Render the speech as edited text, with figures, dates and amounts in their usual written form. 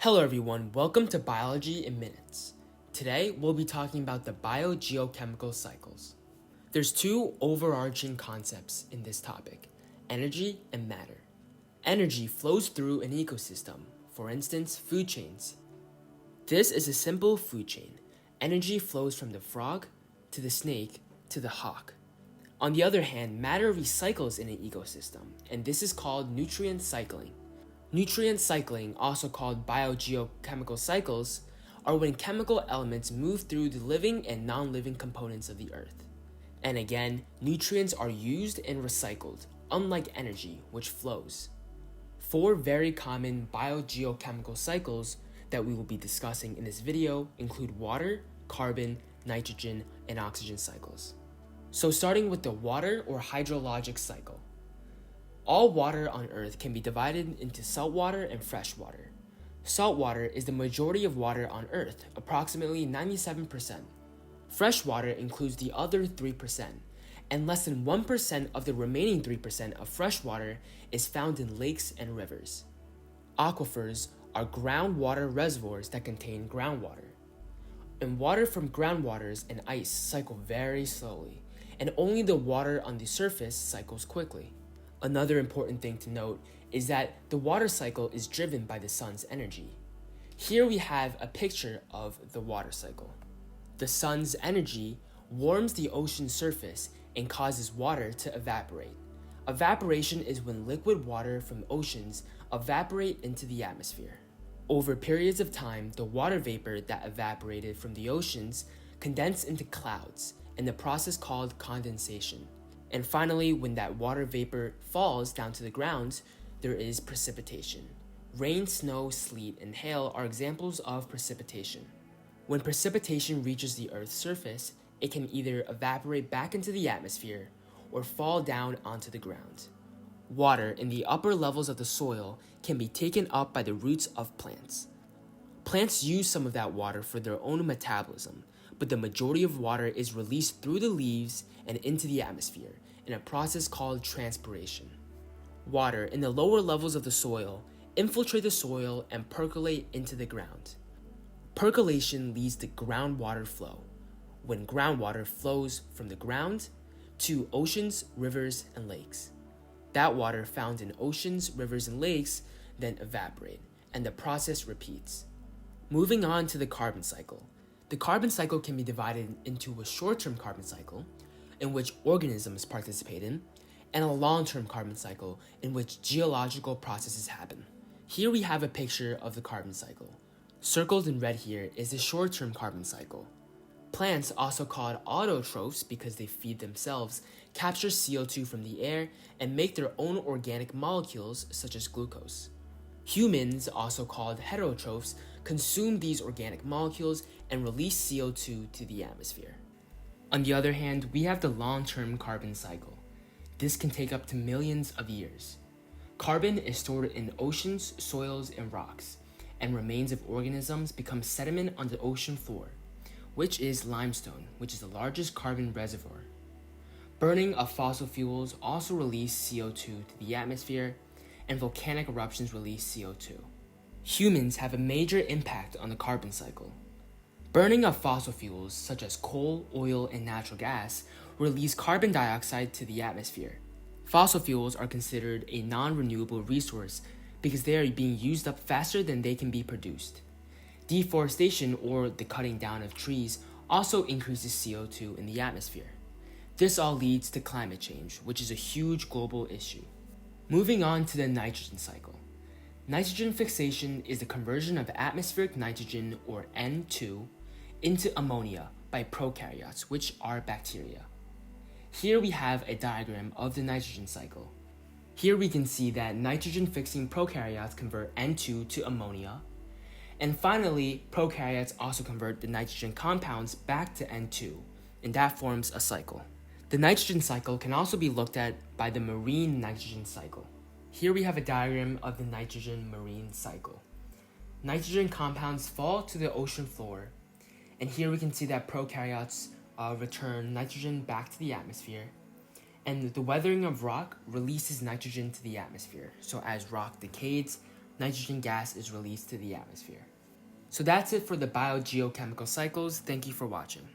Hello everyone, welcome to Biology in Minutes. Today we'll be talking about the biogeochemical cycles. There's two overarching concepts in this topic, energy and matter. Energy flows through an ecosystem, for instance, food chains. This is a simple food chain. Energy flows from the frog to the snake to the hawk. On the other hand, matter recycles in an ecosystem, and this is called nutrient cycling. Nutrient cycling, also called biogeochemical cycles, are when chemical elements move through the living and non-living components of the earth. And again, nutrients are used and recycled, unlike energy, which flows. Four very common biogeochemical cycles that we will be discussing in this video include water, carbon, nitrogen, and oxygen cycles. So starting with the water or hydrologic cycle. All water on Earth can be divided into saltwater and freshwater. Saltwater is the majority of water on Earth, approximately 97%. Freshwater includes the other 3%, and less than 1% of the remaining 3% of freshwater is found in lakes and rivers. Aquifers are groundwater reservoirs that contain groundwater. And water from groundwaters and ice cycle very slowly, and only the water on the surface cycles quickly. Another important thing to note is that the water cycle is driven by the sun's energy. Here we have a picture of the water cycle. The sun's energy warms the ocean's surface and causes water to evaporate. Evaporation is when liquid water from oceans evaporate into the atmosphere. Over periods of time, the water vapor that evaporated from the oceans condense into clouds, in the process called condensation. And finally, when that water vapor falls down to the ground, there is precipitation. Rain, snow, sleet, and hail are examples of precipitation. When precipitation reaches the Earth's surface, it can either evaporate back into the atmosphere or fall down onto the ground. Water in the upper levels of the soil can be taken up by the roots of plants. Plants use some of that water for their own metabolism, but the majority of water is released through the leaves and into the atmosphere in a process called transpiration. Water in the lower levels of the soil infiltrate the soil and percolate into the ground. Percolation leads to groundwater flow, when groundwater flows from the ground to oceans, rivers, and lakes. That water found in oceans, rivers, and lakes then evaporate, and the process repeats. Moving on to the carbon cycle. The carbon cycle can be divided into a short-term carbon cycle, in which organisms participate in, and a long-term carbon cycle, in which geological processes happen. Here we have a picture of the carbon cycle. Circled in red here is the short-term carbon cycle. Plants, also called autotrophs because they feed themselves, capture CO2 from the air and make their own organic molecules such as glucose. Humans, also called heterotrophs, consume these organic molecules and release CO2 to the atmosphere. On the other hand, we have the long-term carbon cycle. This can take up to millions of years. Carbon is stored in oceans, soils, and rocks, and remains of organisms become sediment on the ocean floor, which is limestone, which is the largest carbon reservoir. Burning of fossil fuels also release CO2 to the atmosphere, and volcanic eruptions release CO2. Humans have a major impact on the carbon cycle. Burning of fossil fuels, such as coal, oil, and natural gas, release carbon dioxide to the atmosphere. Fossil fuels are considered a non-renewable resource because they are being used up faster than they can be produced. Deforestation, or the cutting down of trees, also increases CO2 in the atmosphere. This all leads to climate change, which is a huge global issue. Moving on to the nitrogen cycle. Nitrogen fixation is the conversion of atmospheric nitrogen, or N2, into ammonia by prokaryotes, which are bacteria. Here we have a diagram of the nitrogen cycle. Here we can see that nitrogen-fixing prokaryotes convert N2 to ammonia, and finally, prokaryotes also convert the nitrogen compounds back to N2, and that forms a cycle. The nitrogen cycle can also be looked at by the marine nitrogen cycle. Here we have a diagram of the nitrogen marine cycle. Nitrogen compounds fall to the ocean floor, and here we can see that prokaryotes return nitrogen back to the atmosphere, and the weathering of rock releases nitrogen to the atmosphere. So as rock decays, nitrogen gas is released to the atmosphere. So that's it for the biogeochemical cycles. Thank you for watching.